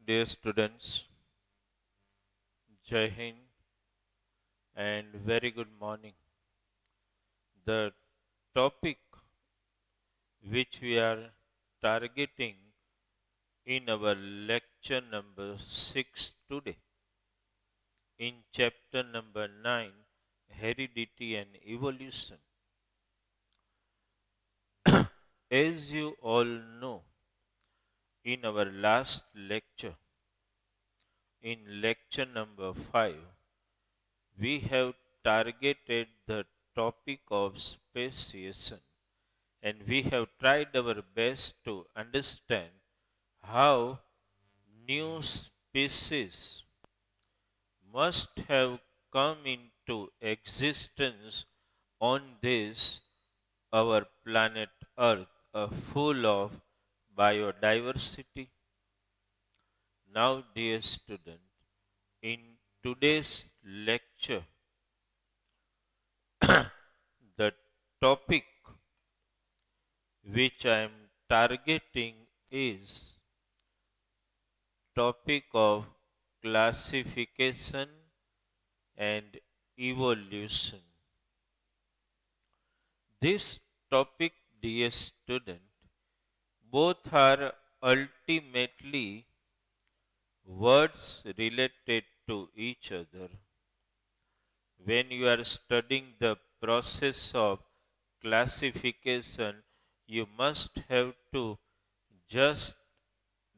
Dear students, Jai Hind and very good morning. The topic which we are targeting in our lecture number 6 today, in chapter number 9, Heredity and Evolution. As you all know, in our last lecture, in lecture number 5, we have targeted the topic of speciation and we have tried our best to understand how new species must have come into existence on this our planet Earth, full of biodiversity. Now, dear student, in today's lecture, the topic which I am targeting is topic of classification and evolution. This topic, dear student, both are ultimately words related to each other. When you are studying the process of classification, you must have to just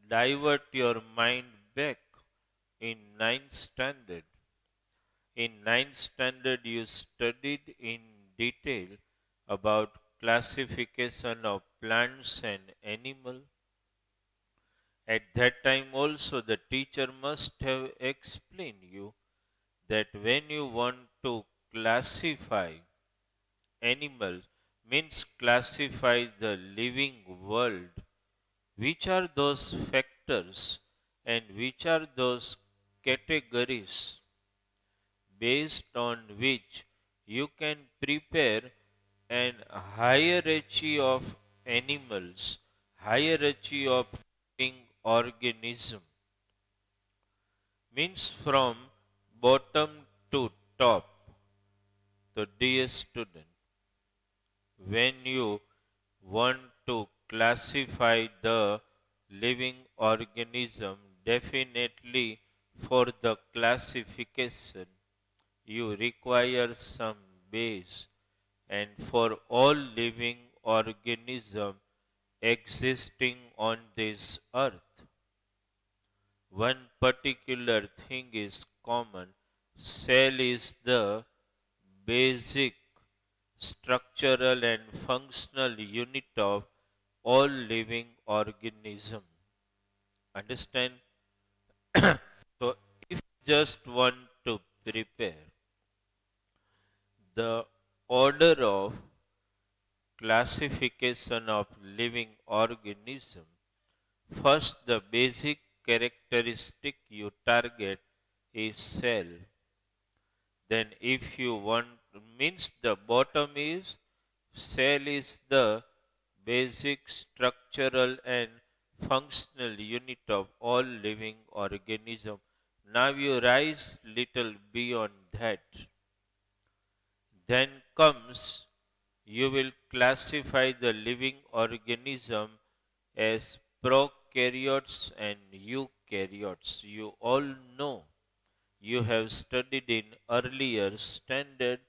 divert your mind back in ninth standard. In ninth standard, you studied in detail about classification of plants and animal. At that time also the teacher must have explained you that when you want to classify animals, means classify the living world, which are those factors and which are those categories based on which you can prepare an hierarchy of animals, hierarchy of living organism, means from bottom to top. So, dear student, when you want to classify the living organism, definitely for the classification you require some base, and for all living organism existing on this earth, one particular thing is common. Cell is the basic structural and functional unit of all living organism. Understand? So if you just want to prepare the order of classification of living organism, first the basic characteristic you target is cell. Then if you want, means the bottom is cell is the basic structural and functional unit of all living organism. Now you rise little beyond that. Then comes, you will classify the living organism as prokaryotes and eukaryotes. You all know, you have studied in earlier standard,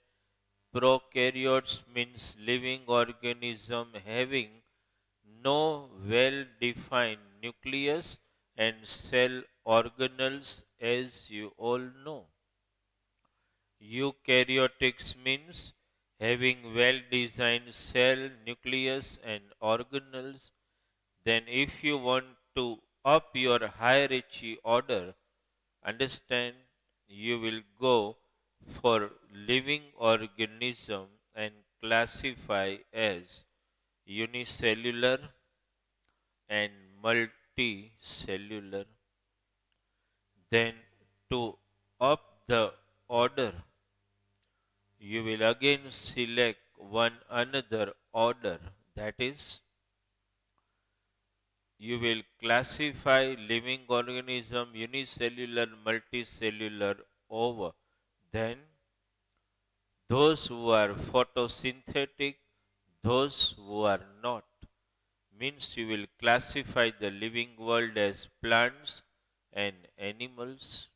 prokaryotes means living organism having no well-defined nucleus and cell organelles, as you all know. Eukaryotics means having well-designed cell, nucleus and organelles. Then if you want to up your hierarchy order, understand, you will go for living organism and classify as unicellular and multicellular. Then to up the order, you will again select one another order, that is you will classify living organism unicellular, multicellular over. Then those who are photosynthetic, those who are not. Means you will classify the living world as plants and animals.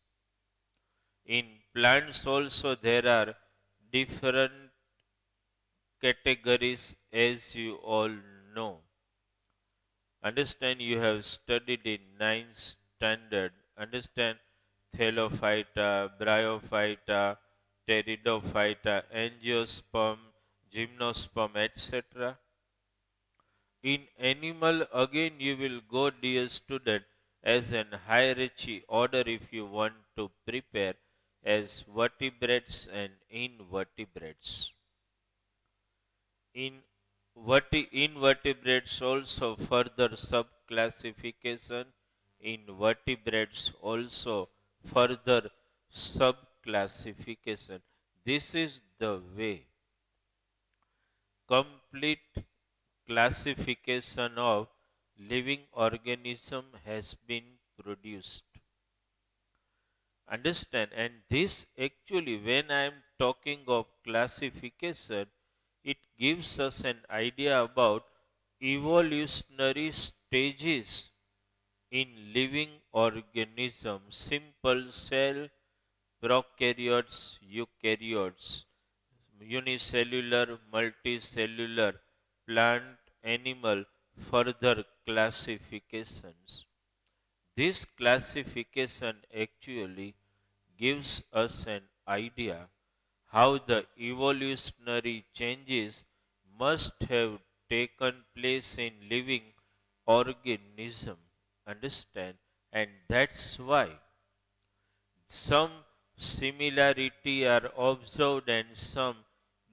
In plants also there are different categories, as you all know. Understand, you have studied in ninth standard. Understand, Thelophyta, Bryophyta, Pteridophyta, Angiosperm, Gymnosperm, etc. In animal, again you will go, dear student, as an hierarchy order if you want to prepare, as vertebrates and invertebrates. In invertebrates also further subclassification. In vertebrates also further subclassification. This is the way complete classification of living organism has been produced. Understand? And this actually, when I am talking of classification, it gives us an idea about evolutionary stages in living organism, simple cell, prokaryotes, eukaryotes, unicellular, multicellular, plant, animal, further classifications. This classification actually gives us an idea how the evolutionary changes must have taken place in living organism. Understand? And that's why some similarity are observed and some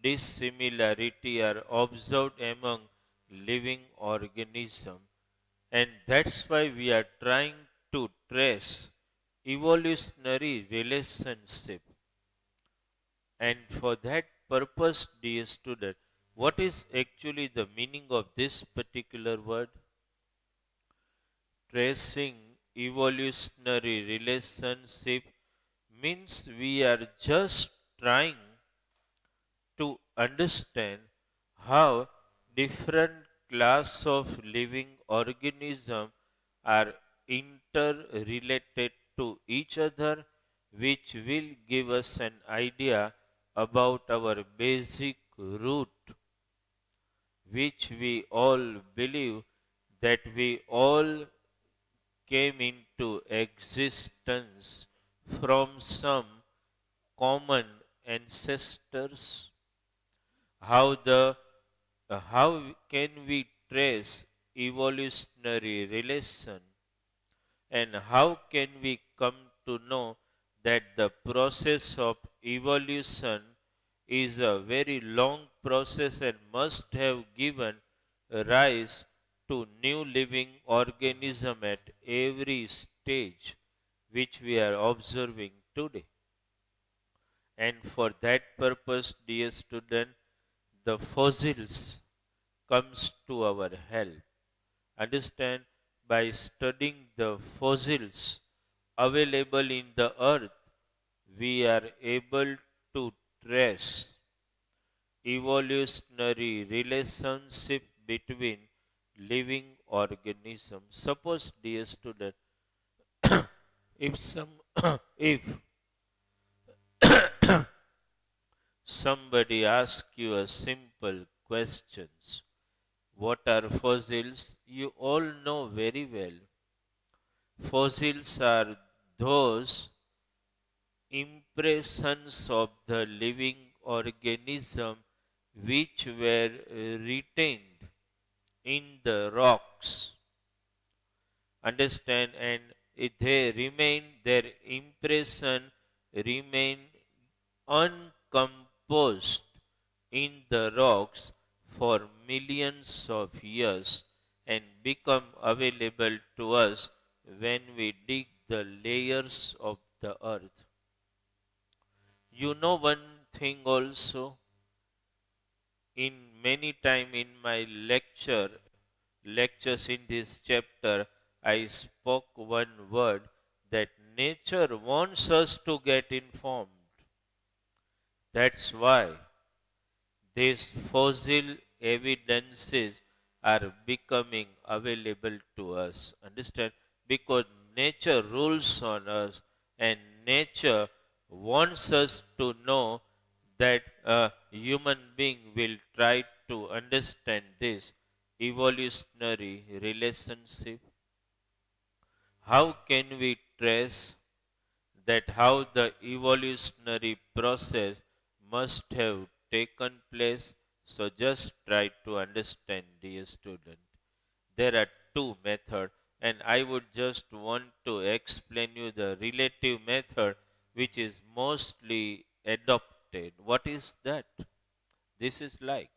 dissimilarity are observed among living organism, and that's why we are trying to trace evolutionary relationship. And for that purpose, dear student, what is actually the meaning of this particular word? Tracing evolutionary relationship means we are just trying to understand how different class of living organism are interrelated to each other, which will give us an idea about our basic root, which we all believe that we all came into existence from some common ancestors. How can we trace evolutionary relation, and how can we come to know that the process of evolution is a very long process and must have given rise to new living organism at every stage which we are observing today. And for that purpose, dear student, the fossils comes to our help. Understand, by studying the fossils available in the earth, we are able to trace evolutionary relationship between living organisms. Suppose, dear student, if some if somebody asks you a simple questions, what are fossils? You all know very well. Fossils are those impressions of the living organism which were retained in the rocks. Understand? And they remain, their impression remain uncomposed in the rocks for millions of years and become available to us when we dig the layers of the earth. You know one thing also, in many time in my lecture, lectures in this chapter, I spoke one word that nature wants us to get informed. That's why these fossil evidences are becoming available to us. Understand? Because nature rules on us and nature wants us to know that a human being will try to understand this evolutionary relationship. How can we trace that how the evolutionary process must have taken place? So just try to understand, dear student. There are two methods, and I would just want to explain you the relative method which is mostly adopted. What is that? This is like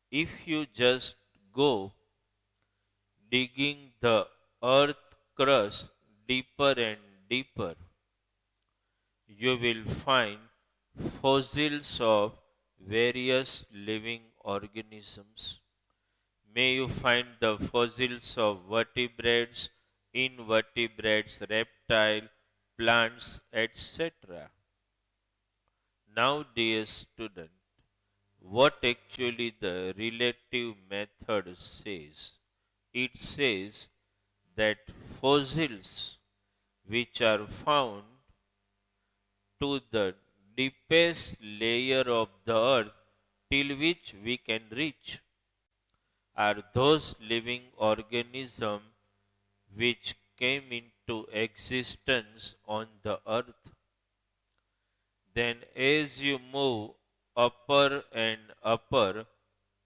if you just go digging the earth crust deeper and deeper, you will find fossils of various living organisms. May you find the fossils of vertebrates, invertebrates, reptile, plants, etc. Now, dear student, what actually the relative method says? It says that fossils which are found to the deepest layer of the earth till which we can reach are those living organisms which came into existence on the earth. Then, as you move upper and upper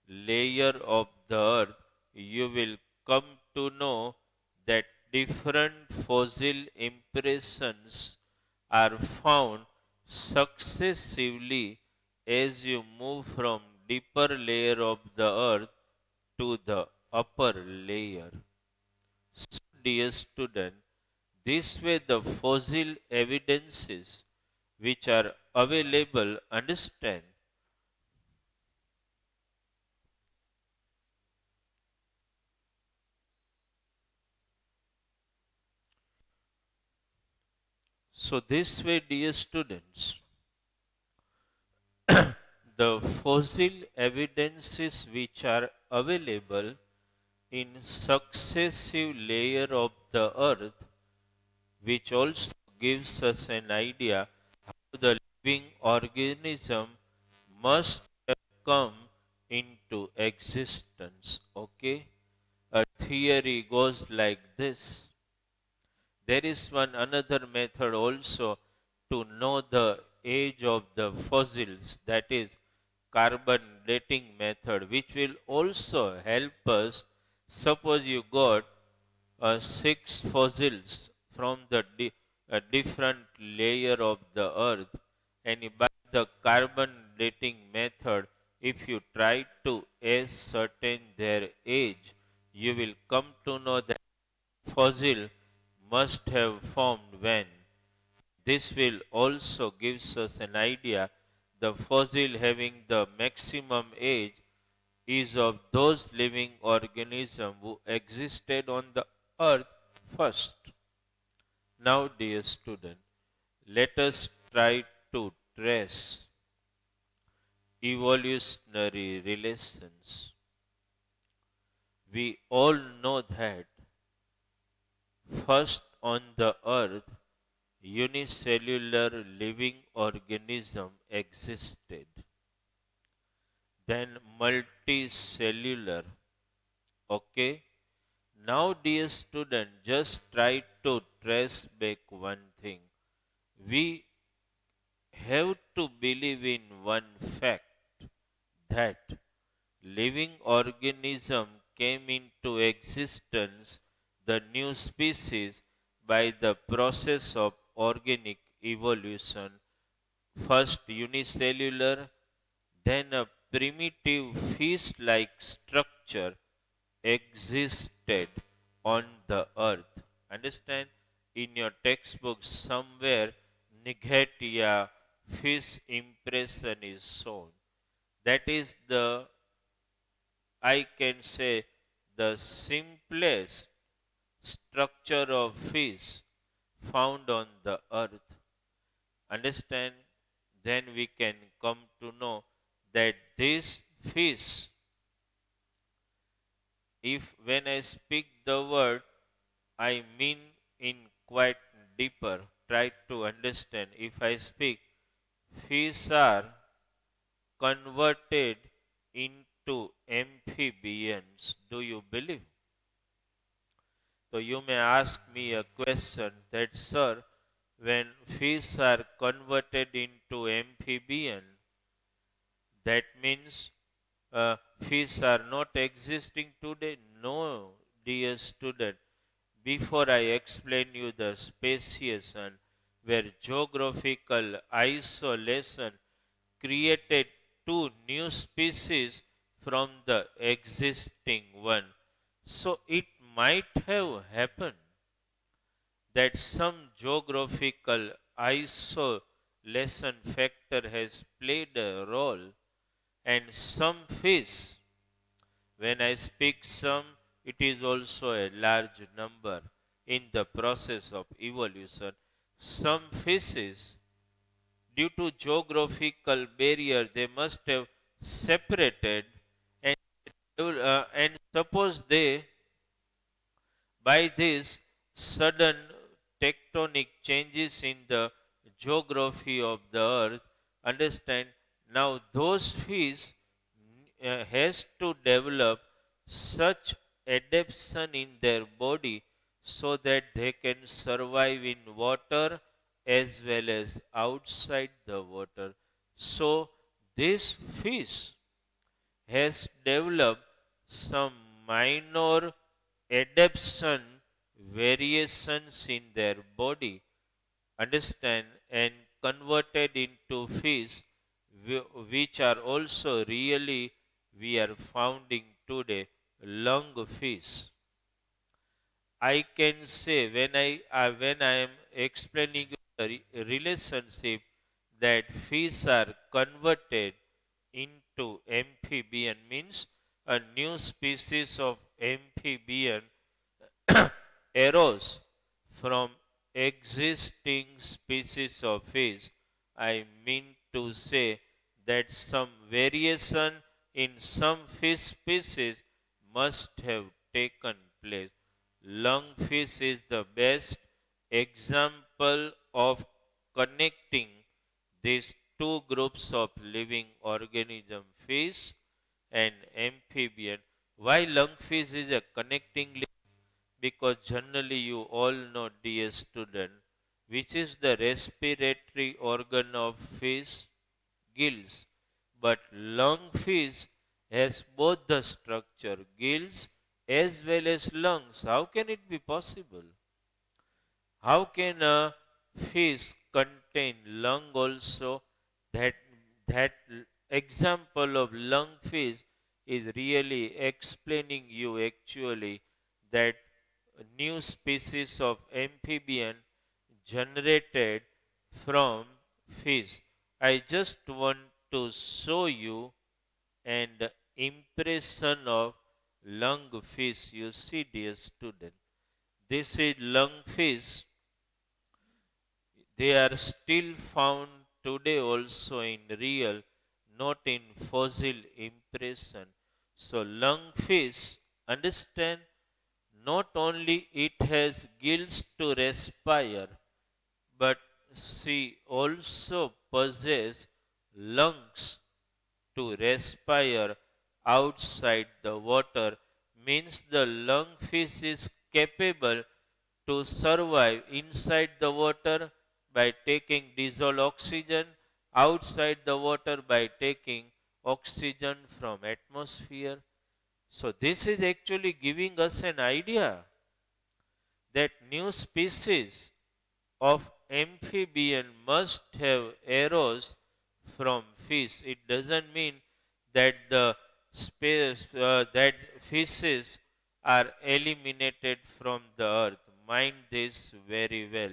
layer of the earth, you will come to know that different fossil impressions are found successively as you move from deeper layer of the earth to the upper layer. So, dear student, this way the fossil evidences which are available, understand. So this way, dear students, the fossil evidences which are available in successive layer of the earth, which also gives us an idea how the living organism must have come into existence. Okay? A theory goes like this. There is one another method also to know the age of the fossils, that is carbon dating method, which will also help us. Suppose you got six fossils from the a different layer of the earth, and by the carbon dating method, if you try to ascertain their age, you will come to know that fossil must have formed when. This will also gives us an idea the fossil having the maximum age is of those living organisms who existed on the earth first. Now, dear student, let us try to trace evolutionary relations. We all know that first on the earth unicellular living organism existed, then multicellular. Okay, now dear student, just try to trace back one thing. We have to believe in one fact, that living organism came into existence, the new species, by the process of organic evolution, first unicellular, then a primitive fish like structure existed on the earth. Understand? In your textbook, somewhere Nigetia fish impression is shown. That is the, I can say, the simplest structure of fish found on the earth. Understand? Then we can come to know that this fish, if when I speak the word, I mean in quite deeper, try to understand. If I speak, fish are converted into amphibians. Do you believe? So you may ask me a question that, sir, when fish are converted into amphibian, that means fish are not existing today? No, dear student. Before I explain you the speciation where geographical isolation created two new species from the existing one. So it might have happened that some geographical isolation factor has played a role, and some fish, when I speak some, it is also a large number in the process of evolution. Some fishes, due to geographical barrier, they must have separated, and, and suppose they, by this sudden tectonic changes in the geography of the earth, understand, now those fish has to develop such adaptation in their body so that they can survive in water as well as outside the water. So this fish has developed some minor adaptation variations in their body, understand, and converted into fish which are also really we are founding today lungfish. I can say when I am explaining the relationship that fish are converted into amphibian means a new species of amphibian arose from existing species of fish. I mean to say that some variation in some fish species must have taken place. Lungfish is the best example of connecting these two groups of living organism, fish and amphibian. Why lungfish is a connecting link? Because generally you all know, dear student, which is the respiratory organ of fish? Gills. But lungfish has both the structure, gills as well as lungs. How can it be possible? How can a fish contain lung also? That that example of lungfish is really explaining you actually that a new species of amphibian generated from fish. I just want to show you an impression of lungfish. You see, dear student, this is lungfish. They are still found today also in real, not in fossil impression. So lungfish, understand, not only it has gills to respire, but she also possesses lungs to respire outside the water. Means the lungfish is capable to survive inside the water by taking dissolved oxygen, outside the water by taking oxygen from atmosphere. So this is actually giving us an idea that new species of amphibian must have arose from fish. It doesn't mean that the that fishes are eliminated from the earth. Mind this very well.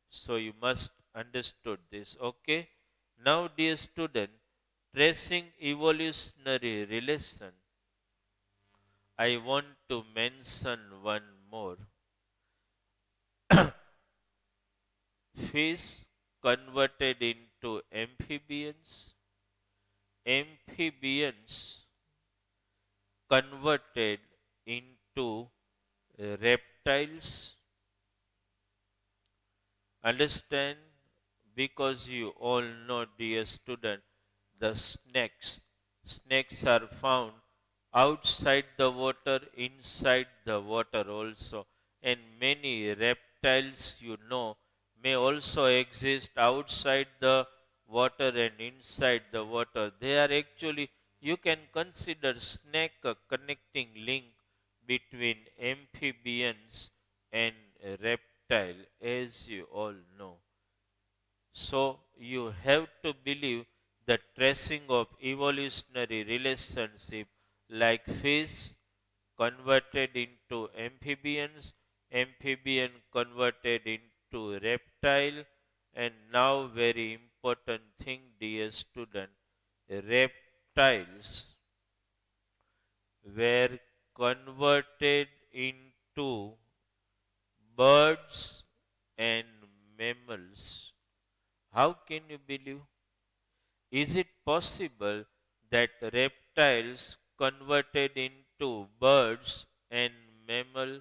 So you must understood this. Okay. Now, dear student, tracing evolutionary relation, I want to mention one more. Fish converted into amphibians, amphibians converted into reptiles. Understand? Because you all know, dear student, the snakes. Snakes are found outside the water, inside the water also. And many reptiles, you know, may also exist outside the water and inside the water. They are actually, you can consider snake a connecting link between amphibians and reptile, as you all know. So you have to believe the tracing of evolutionary relationship, like fish converted into amphibians, amphibian converted into reptile, and now very important thing, dear student, reptiles were converted into birds and mammals. How can you believe? Is it possible that reptiles converted into birds and mammal?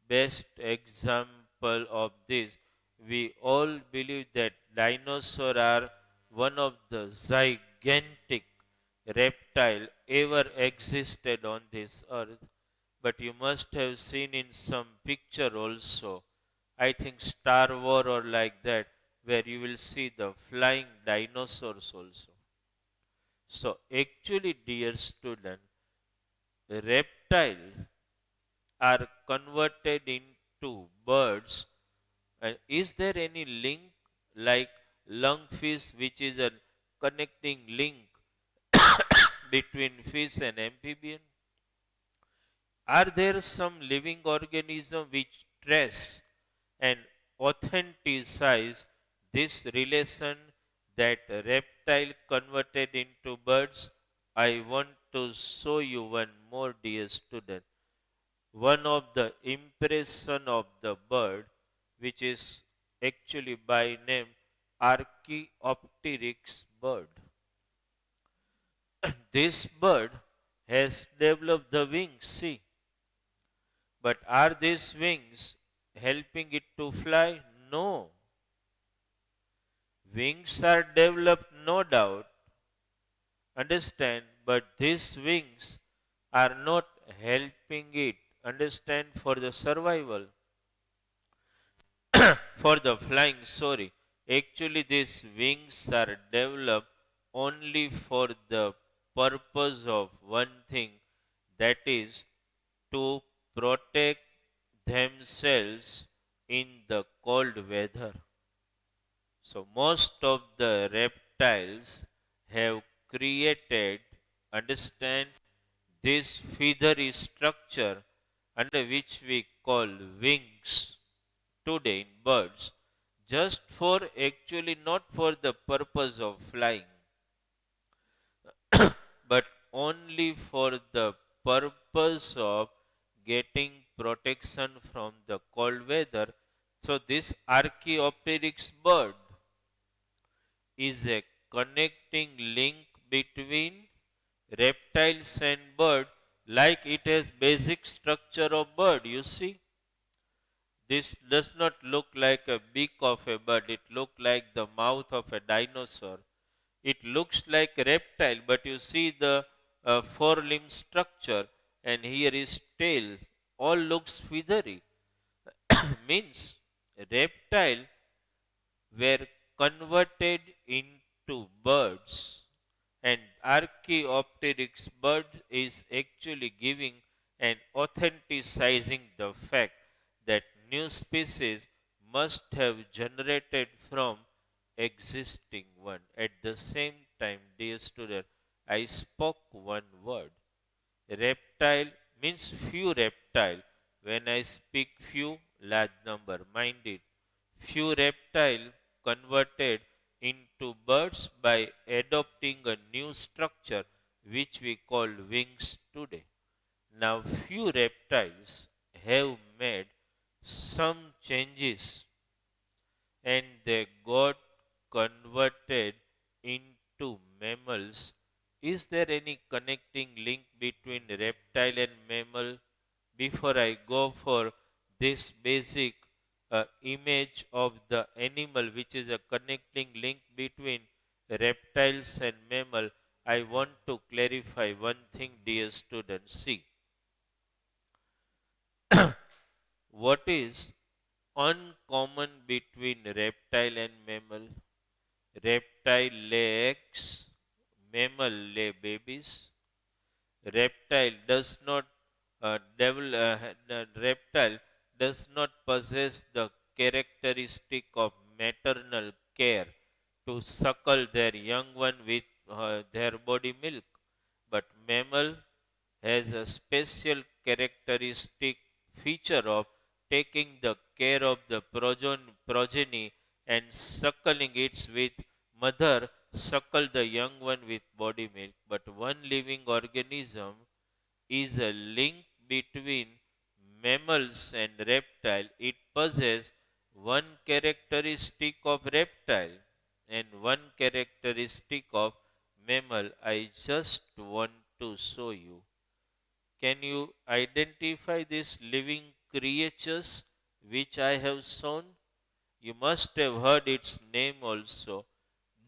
Best example of this, we all believe that dinosaurs are one of the gigantic reptile ever existed on this earth. But you must have seen in some picture also, I think Star Wars or like that, where you will see the flying dinosaurs also. So actually, dear student, reptiles are converted into birds. And is there any link like lungfish, which is a connecting link between fish and amphibian? Are there some living organism which trace and authenticize this relation that reptile converted into birds? I want to show you one more, dear student. One of the impression of the bird, which is actually by name Archaeopteryx bird. This bird has developed the wings, see. But are these wings helping it to fly? No. Wings are developed, no doubt. Understand, but these wings are not helping it. Understand, for the survival. For the flying, sorry. Actually, these wings are developed only for the purpose of one thing, that is to protect themselves in the cold weather. So, most of the reptiles have created, understand, this feathery structure under which we call wings today in birds, just for actually not for the purpose of flying, but only for the purpose of getting protection from the cold weather. So this Archaeopteryx bird is a connecting link between reptiles and bird, like it has basic structure of bird, you see. This does not look like a beak of a bird, it looks like the mouth of a dinosaur. It looks like a reptile, but you see the four-limb structure, and here is tail. All looks feathery. Means reptile were converted into birds, and Archaeopteryx bird is actually giving and authenticizing the fact that new species must have generated from existing one. At the same time, dear student, I spoke one word. Reptile means few reptile. When I speak few, large number. Mind it. Few reptile converted into birds by adopting a new structure which we call wings today. Now, few reptiles have made some changes and they got converted into mammals. Is there any connecting link between reptile and mammal? Before I go for this basic image of the animal, which is a connecting link between reptiles and mammal, I want to clarify one thing, dear students. See, what is uncommon between reptile and mammal? Reptile lay eggs, mammal lay babies. Reptile does not reptile does not possess the characteristic of maternal care to suckle their young one with their body milk, but mammal has a special characteristic feature of taking the care of the progeny and suckling it with mother suckle the young one with body milk. But one living organism is a link between mammals and reptile. It possesses one characteristic of reptile and one characteristic of mammal. I just want to show you. Can you identify these living creatures which I have shown? You must have heard its name also.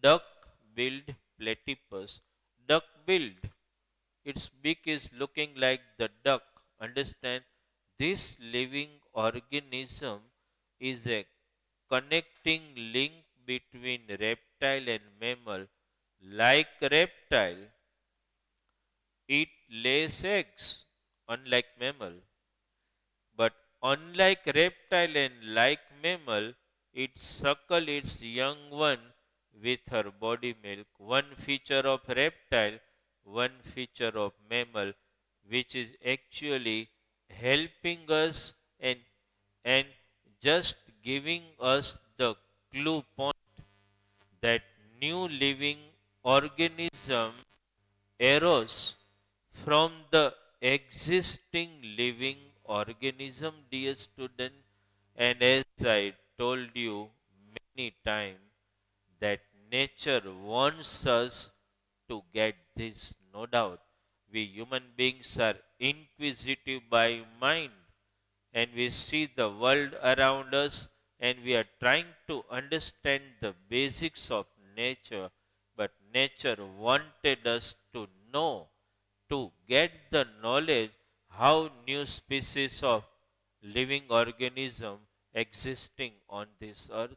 Duck-billed platypus. Duck-billed. Its beak is looking like the duck. Understand? This living organism is a connecting link between reptile and mammal. Like reptile, it lays eggs, unlike mammal. But unlike reptile and like mammal, it suckles its young one with her body milk. One feature of reptile, one feature of mammal, which is actually helping us and just giving us the clue point that new living organism arose from the existing living organism, dear student. And as I told you many times, that nature wants us to get this, no doubt. We human beings are inquisitive by mind and we see the world around us and we are trying to understand the basics of nature. But nature wanted us to know, to get the knowledge how new species of living organism existing on this earth.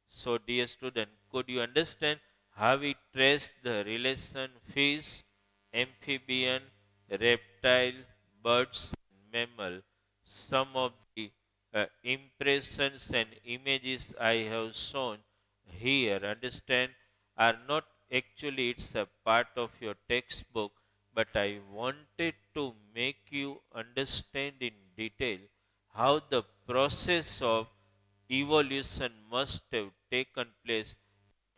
So, dear student, could you understand how we trace the relation fish, amphibian, reptile, birds, mammal? Some of the impressions and images I have shown here, understand, are not actually it's a part of your textbook, but I wanted to make you understand in detail how the process of evolution must have taken place.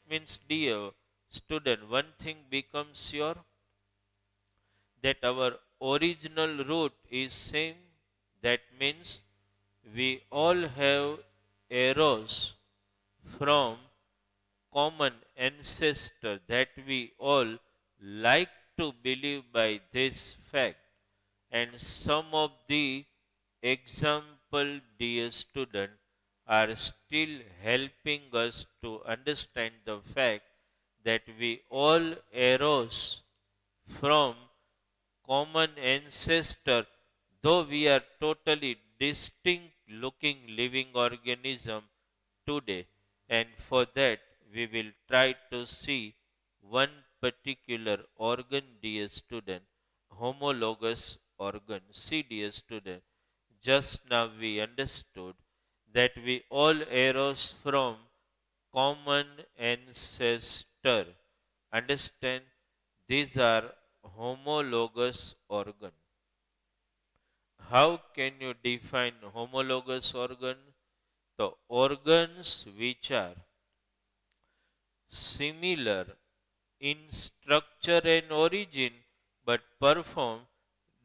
Means, dear student, one thing becomes sure that our original root is same. That means we all have arose from common ancestor, that we all like to believe by this fact. And some of the example, dear student, are still helping us to understand the fact that we all arose from common ancestor, though we are totally distinct looking living organism today. And for that, we will try to see one particular organ, dear student, homologous organ. See, dear student, just now we understood that we all arose from common ancestor. Understand? These are homologous organ. How can you define homologous organ? The organs which are similar in structure and origin but perform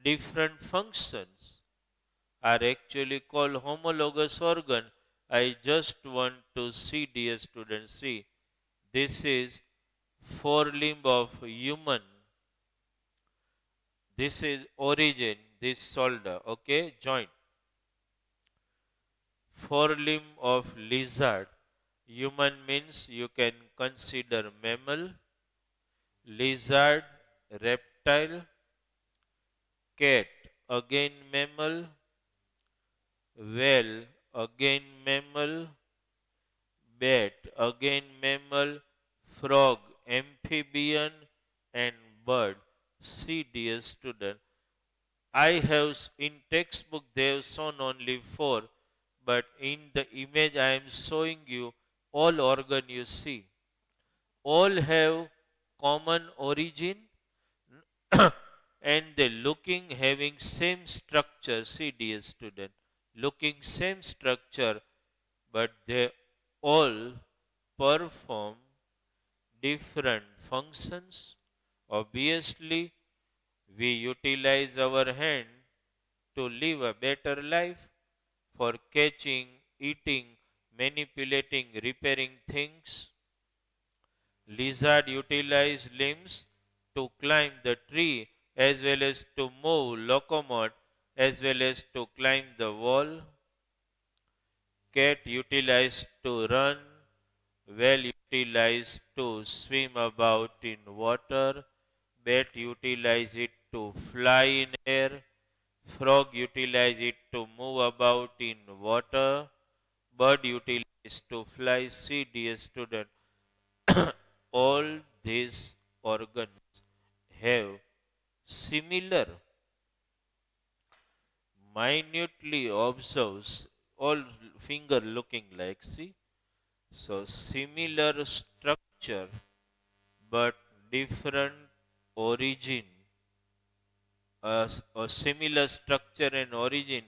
different functions are actually called homologous organ. I just want to see, dear students, see, this is forelimb of human. This is origin, this shoulder, okay, joint. Forelimb of lizard. Human means you can consider mammal, lizard, reptile, cat, again mammal, whale, again mammal, bat, again mammal, frog, amphibian, and bird. See, dear student, I have in textbook they have shown only four, but in the image I am showing you all organ you see. All have common origin and they looking having same structure. See, dear student, looking same structure, but they all perform different functions. Obviously, we utilize our hand to live a better life for catching, eating, manipulating, repairing things. Lizard utilize limbs to climb the tree as well as to move, locomote, as well as to climb the wall. Cat utilized to run, whale utilized to swim about in water, bat utilize it to fly in air, frog utilize it to move about in water, bird utilize to fly. See, dear student, all these organs have similar, minutely observes, all finger looking like, see, so similar structure but different origin, a similar structure and origin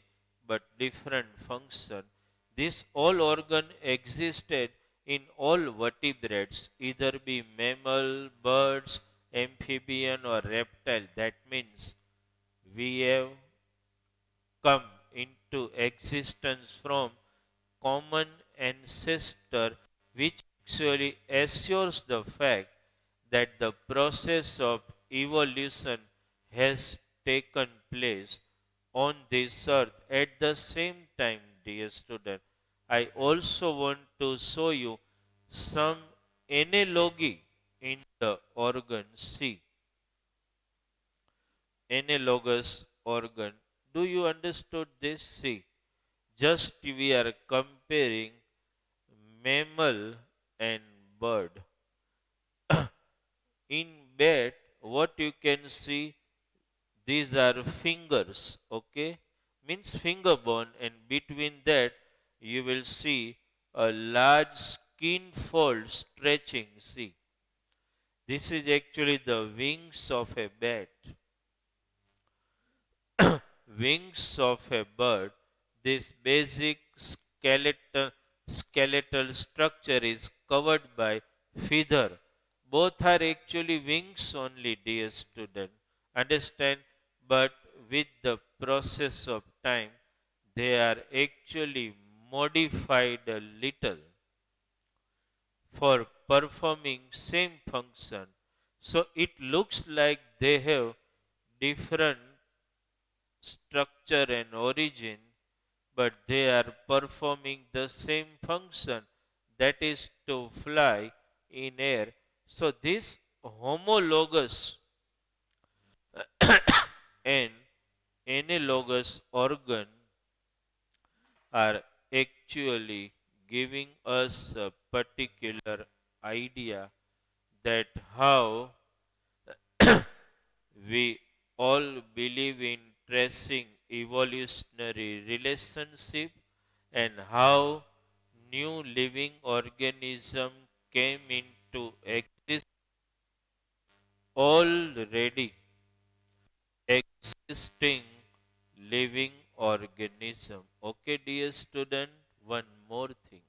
but different function. This all organ existed in all vertebrates, either be mammal, birds, amphibian or reptile. That means we have come into existence from common ancestor, which actually assures the fact that the process of evolution has taken place on this earth. At the same time, dear student, I also want to show you some analogy in the organ. See, analogous organ. Do you understood this? See, just we are comparing mammal and bird. In bat, what you can see, these are fingers, okay? Means finger bone, and between that you will see a large skin fold stretching. See, this is actually the wings of a bat. Wings of a bird, this basic skeletal structure is covered by feather. Both are actually wings only, dear student. Understand? But with the process of time, they are actually modified a little for performing same function. So it looks like they have different structure and origin, but they are performing the same function, that is to fly in air. So this homologous and analogous organ are actually giving us a particular idea that how we all believe in tracing evolutionary relationship and how new living organism came into existence already existing living organism. Okay, dear student, one more thing.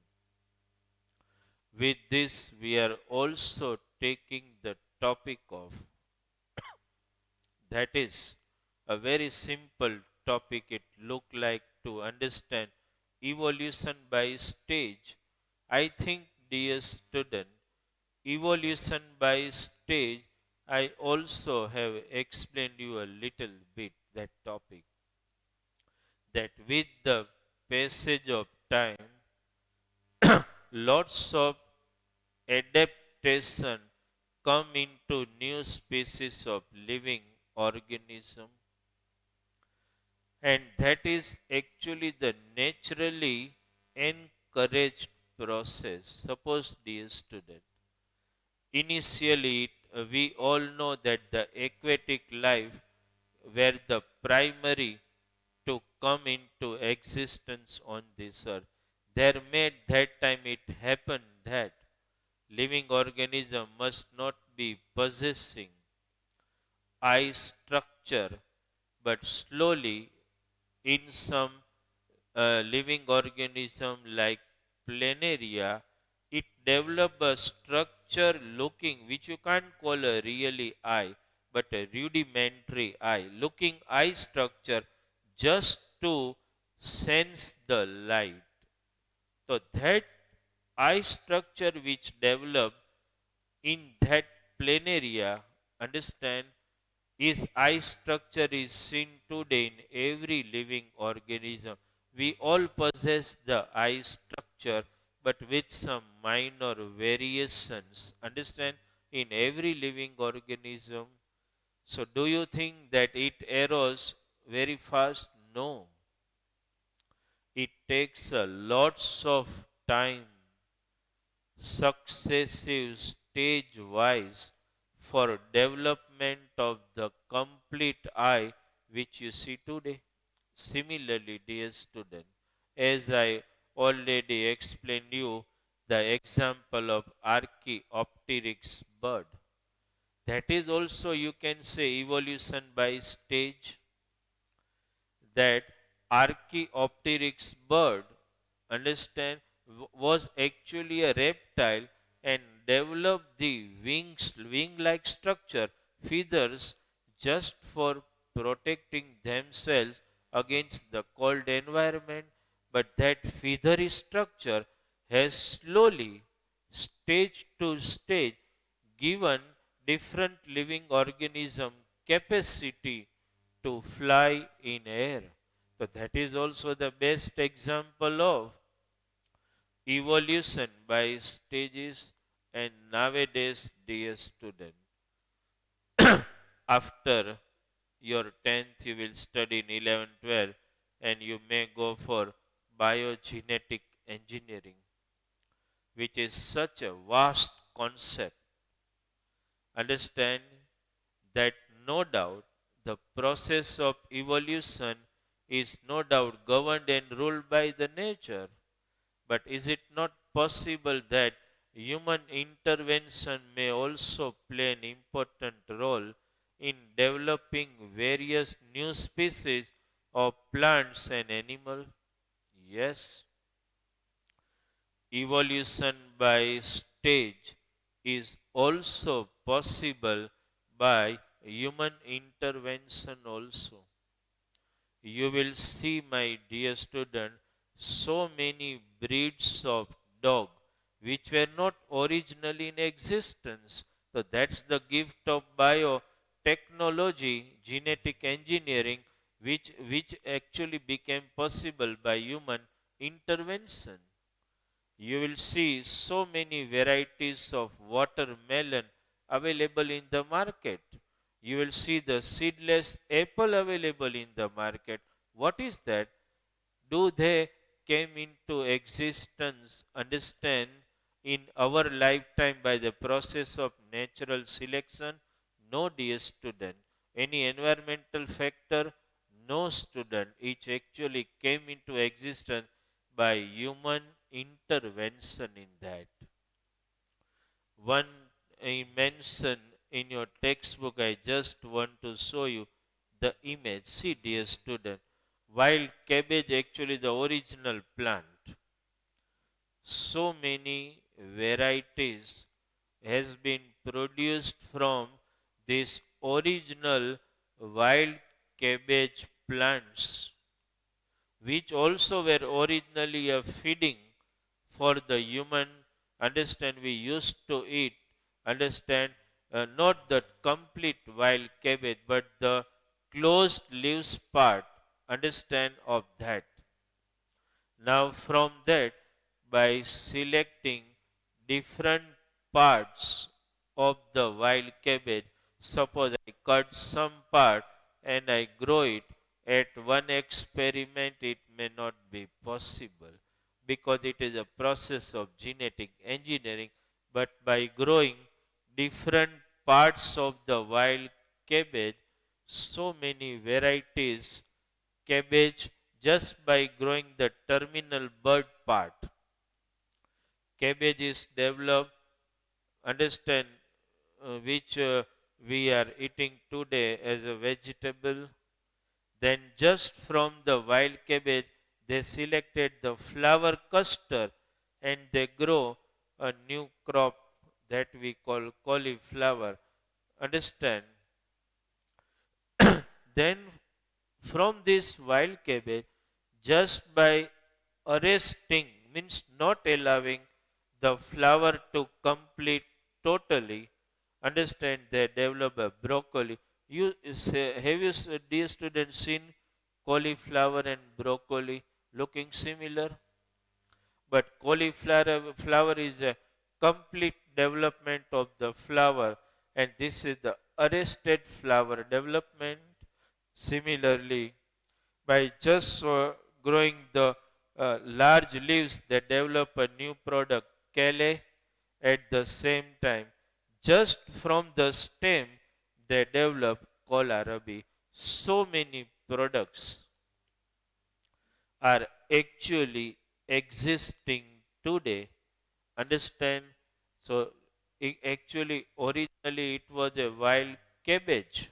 With this, we are also taking the topic of, that is, a very simple topic it look like to understand evolution by stage. I think, dear student, evolution by stage, I also have explained you a little bit that topic. That with the passage of time, lots of adaptation come into new species of living organism, and that is actually the naturally encouraged process. Suppose, dear student, initially we all know that the aquatic life were the primary to come into existence on this earth. There made that time it happened that living organism must not be possessing eye structure, but slowly in some living organism like planaria, it develop a structure looking, which you can't call a really eye, but a rudimentary eye, looking eye structure just to sense the light. So that eye structure which developed in that planaria, understand, is eye structure is seen today in every living organism. We all possess the eye structure, but with some minor variations. Understand? In every living organism. So, do you think that it arose very fast? No. It takes a lots of time, successive stage wise, for development of the complete eye which you see today. Similarly, dear student, as I already explained you the example of Archaeopteryx bird, that is also you can say evolution by stage. That Archaeopteryx bird, understand, was actually a reptile and developed the wing-like structure, feathers, just for protecting themselves against the cold environment. But that feathery structure has slowly, stage to stage, given different living organism capacity to fly in air. So that is also the best example of evolution by stages. And nowadays, dear student, after your 10th, you will study in 11, 12, and you may go for biogenetic engineering, which is such a vast concept. Understand that no doubt the process of evolution is no doubt governed and ruled by the nature. But is it not possible that human intervention may also play an important role in developing various new species of plants and animals? Yes, evolution by stage is also possible by human intervention also. You will see, my dear student, so many breeds of dog which were not originally in existence. So that's the gift of biotechnology, genetic engineering, which actually became possible by human intervention. You will see so many varieties of watermelon available in the market. You will see the seedless apple available in the market. What is that? Do they came into existence, understand, in our lifetime by the process of natural selection? No, dear student. Any environmental factor? No, student. It actually came into existence by human intervention in that. One I mention in your textbook, I just want to show you the image. See, dear student, wild cabbage actually the original plant. So many varieties has been produced from this original wild cabbage plants, which also were originally a feeding for the human. Understand, we used to eat, understand, not the complete wild cabbage, but the closed leaves part, understand, of that. Now, from that, by selecting different parts of the wild cabbage, suppose I cut some part and I grow it, at one experiment it may not be possible because it is a process of genetic engineering. But by growing different parts of the wild cabbage, so many varieties cabbage, just by growing the terminal bud part. Cabbage is developed, understand, which we are eating today as a vegetable. Then just from the wild cabbage, they selected the flower cluster and they grow a new crop that we call cauliflower. Understand? Then from this wild cabbage, just by arresting, means not allowing the flower to complete totally, understand, they develop a broccoli. You say, have you, dear students, seen cauliflower and broccoli looking similar? But cauliflower flower is a complete development of the flower, and this is the arrested flower development. Similarly, by just growing the large leaves, they develop a new product, kale. At the same time, just from the stem, they develop kohlrabi. So many products are actually existing today. Understand? So actually originally it was a wild cabbage,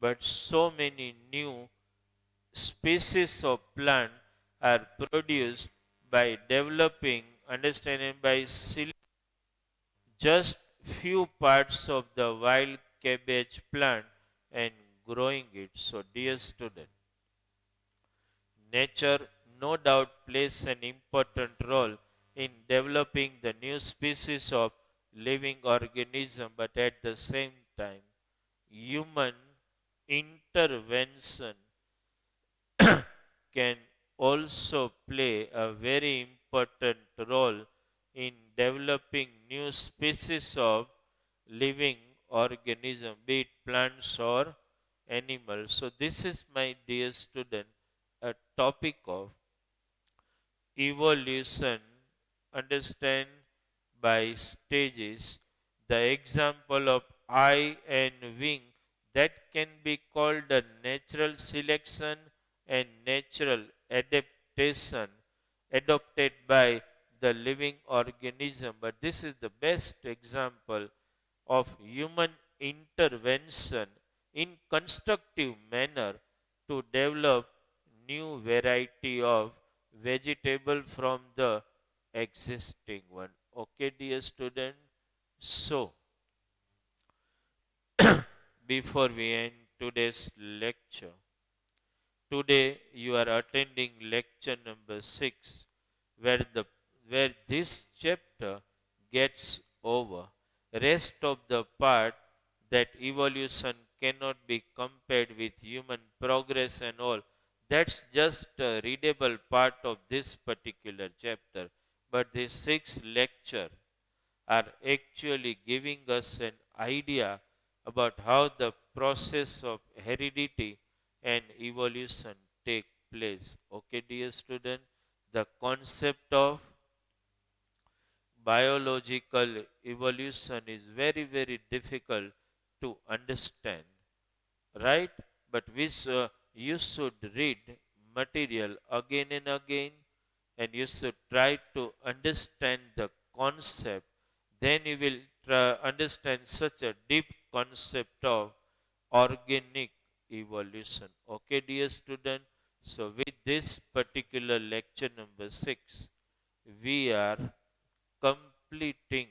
but so many new species of plant are produced by developing, understanding, by just few parts of the wild cabbage plant and growing it. So dear student, nature no doubt plays an important role in developing the new species of living organism, but at the same time, human intervention can also play a very important role in developing new species of living organism, be it plants or animals. So this is, my dear student, a topic of evolution, understand, by stages. The example of eye and wing, that can be called a natural selection and natural adaptation adopted by the living organism. But this is the best example of human intervention in constructive manner to develop new variety of vegetable from the existing one. Okay, dear student. So before we end today's lecture, today you are attending lecture number 6, where the where this chapter gets over. Rest of the part, that evolution cannot be compared with human progress and all, that's just a readable part of this particular chapter. But this 6th lecture are actually giving us an idea about how the process of heredity and evolution take place. Okay, dear student, the concept of biological evolution is very, very difficult to understand, right? But you should read material again and again, and you should try to understand the concept. Then you will understand such a deep concept of organic evolution. Okay, dear student. So with this particular lecture number 6, we are completing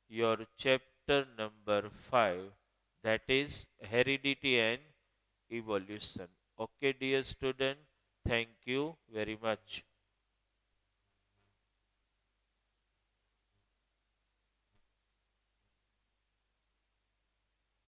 your chapter number 5, that is heredity and evolution. Okay, dear student, thank you very much.